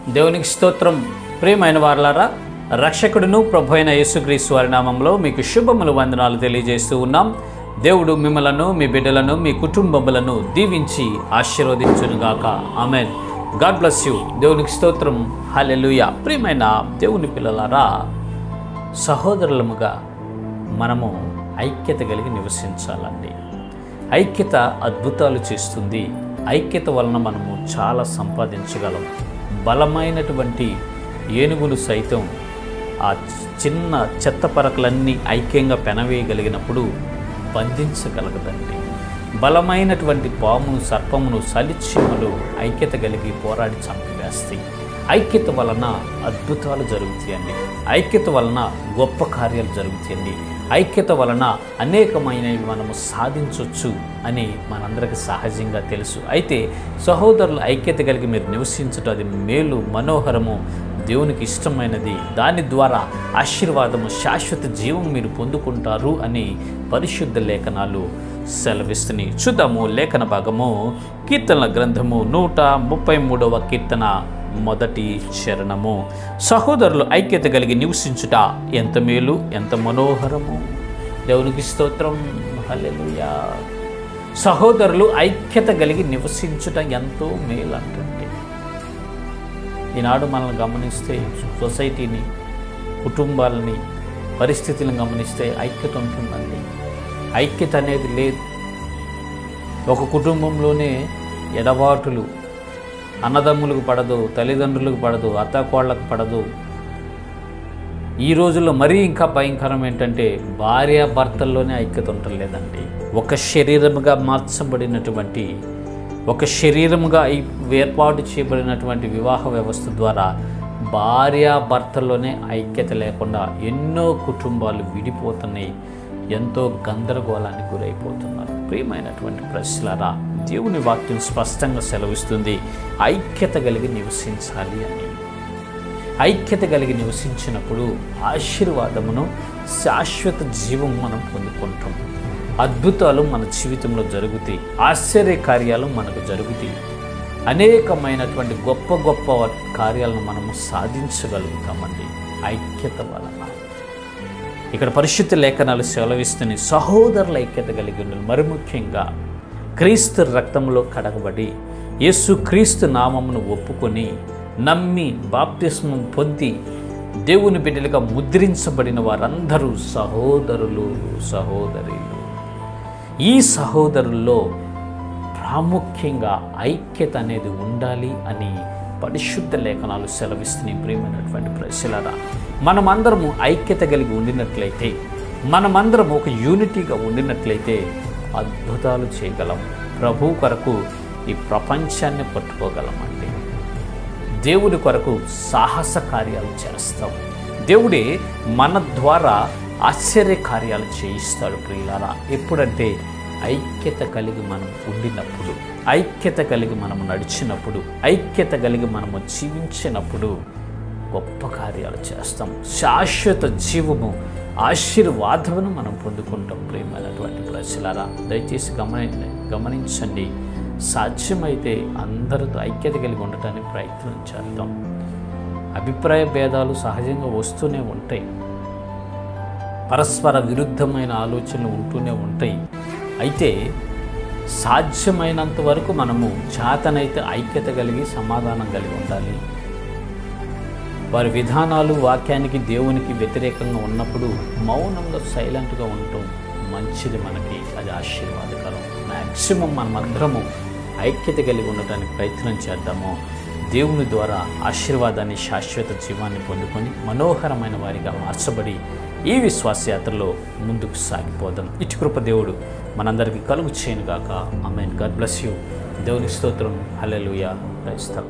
దేవునికి స్తోత్రం. ప్రియమైన వారలారా, రక్షకుడును ప్రభు అయిన యేసుక్రీస్తు వారి నామంలో మీకు శుభములు వందనాలు తెలియజేస్తూ ఉన్నాం. దేవుడు మిమ్మలను, మీ బిడ్డలను, మీ కుటుంబములను దీవించి ఆశీర్వదించునుగాక. ఆమేన్. God bless you. దేవునికి స్తోత్రం. హల్లెలూయా. ప్రియమైన దేవుని పిల్లలారా, సహోదరులముగా మనము ఐక్యత కలిగి నివసించాలండి. ఐక్యత అద్భుతాలు చేస్తుంది. ఐక్యత వలన మనము చాలా సంపాదించగలం. బలమైనటువంటి ఏనుగులు సైతం ఆ చిన్న చెత్త పరకలన్నీ ఐక్యంగా పెనవేయగలిగినప్పుడు బంధించగలగదండి. బలమైనటువంటి పామును, సర్పమును, సలిచీమలు ఐక్యత కలిగి పోరాడి చంపివేస్తాయి. ఐక్యత వలన అద్భుతాలు జరుగుతాయండి. ఐక్యత వలన గొప్ప కార్యాలు జరుగుతాయండి. ఐక్యత వలన అనేకమైనవి మనము సాధించవచ్చు అని మనందరికీ సహజంగా తెలుసు. అయితే సహోదరులు ఐక్యత కలిగి మీరు నివసించడం అది మేలు, మనోహరము, దేవునికి ఇష్టమైనది. దాని ద్వారా ఆశీర్వాదము, శాశ్వత జీవం మీరు పొందుకుంటారు అని పరిశుద్ధ లేఖనాలు సెలవిస్తున్నాయి. చూద్దాము లేఖన భాగము. కీర్తనల గ్రంథము 133వ కీర్తన మొదటి చరణము. సహోదరులు ఐక్యత కలిగి నివసించుట ఎంత మేలు, ఎంత మనోహరము. దేవునికి స్తోత్రం. హల్లెలూయా. సహోదరులు ఐక్యత కలిగి నివసించుట ఎంతో మేలు అంటుంది. ఈనాడు మనల్ని గమనిస్తే, సొసైటీని, కుటుంబాలని, పరిస్థితులను గమనిస్తే ఐక్యత ఉంటుందండి. ఐక్యత అనేది లేదు. ఒక కుటుంబంలోనే ఎడబాటులు, అన్నదమ్ములకు పడదు, తల్లిదండ్రులకు పడదు, అత్తకోళ్లకు పడదు. ఈ రోజుల్లో మరీ ఇంకా భయంకరం ఏంటంటే భార్యాభర్తల్లోనే ఐక్యత ఉండలేదండి. ఒక శరీరముగా మార్చబడినటువంటి, ఒక శరీరముగా ఏర్పాటు చేయబడినటువంటి వివాహ వ్యవస్థ ద్వారా భార్యాభర్తల్లోనే ఐక్యత లేకుండా ఎన్నో కుటుంబాలు విడిపోతున్నాయి. ఎంతో గందరగోళానికి గురైపోతున్నారు. ప్రియమైనటువంటి ప్రశ్నలారా, దేవుని వాక్యం స్పష్టంగా సెలవిస్తుంది ఐక్యత కలిగి నివసించాలి అని. ఐక్యత కలిగి నివసించినప్పుడు ఆశీర్వాదమును, శాశ్వత జీవం మనం పొందుకుంటాం. అద్భుతాలు మన జీవితంలో జరుగుతాయి. ఆశ్చర్య కార్యాలు మనకు జరుగుతాయి. అనేకమైనటువంటి గొప్ప గొప్ప కార్యాలను మనము సాధించగలుగుతామండి ఐక్యత వలన. ఇక్కడ పరిశుద్ధ లేఖనాలు సెలవిస్తున్నాయి సహోదరుల ఐక్యత కలిగి ఉండాలి. మరి ముఖ్యంగా క్రీస్తు రక్తంలో కడగబడి యేసు క్రీస్తు నామమును ఒప్పుకొని నమ్మి బాప్తిస్మం పొంది దేవుని బిడ్డలుగా ముద్రించబడిన వారందరూ సహోదరులు, సహోదరులు. ఈ సహోదరుల్లో ప్రాముఖ్యంగా ఐక్యత అనేది ఉండాలి అని పరిశుద్ధ లేఖనాలు సెలవిస్తున్నాయి. ప్రియమైనటువంటి ప్రజలారా, మనమందరము ఐక్యత కలిగి ఉండినట్లయితే, మనమందరం ఒక యూనిటీగా ఉండినట్లయితే అద్భుతాలు చేయగలం. ప్రభు కొరకు ఈ ప్రపంచాన్ని పట్టుకోగలమండి. దేవుడి కొరకు సాహస కార్యాలు చేస్తాం. దేవుడే మన ద్వారా ఆశ్చర్య కార్యాలు చేయిస్తాడు. ప్రియులారా, ఎప్పుడంటే ఐక్యత కలిగి మనం ఉండినప్పుడు, ఐక్యత కలిగి మనము నడిచినప్పుడు, ఐక్యత కలిగి మనము జీవించినప్పుడు గొప్ప కార్యాలు చేస్తాం. శాశ్వత జీవము, ఆశీర్వాదమును మనం పొందుకుంటాం. ప్రియమైనటువంటి ప్రజలారా, దయచేసి గమనించండి. సాధ్యమైతే అందరితో ఐక్యత కలిగి ఉండటానికి ప్రయత్నం చేద్దాం. అభిప్రాయ భేదాలు సహజంగా వస్తూనే ఉంటాయి. పరస్పర విరుద్ధమైన ఆలోచనలు ఉంటూనే ఉంటాయి. అయితే సాధ్యమైనంత వరకు మనము చేతనైతే ఐక్యత కలిగి సమాధానం కలిగి ఉండాలి. వారి విధానాలు వాక్యానికి, దేవునికి వ్యతిరేకంగా ఉన్నప్పుడు మౌనంగా, సైలెంట్గా ఉండటం మంచిది. మనకి అది ఆశీర్వాదకరం. మ్యాక్సిమం మనమందరము ఐక్యత కలిగి ఉండటానికి ప్రయత్నం చేద్దాము. దేవుని ద్వారా ఆశీర్వాదాన్ని, శాశ్వత జీవాన్ని పొందుకొని మనోహరమైన వారిగా మార్చబడి ఈ విశ్వాసయాత్రలో ముందుకు సాగిపోదాం. ఇటు కృప దేవుడు మనందరికీ కలుగు చేయనుగాక. ఆమేన్. God bless you. దేవుని స్తోత్రం. హల్లెలూయా. Praise the lord.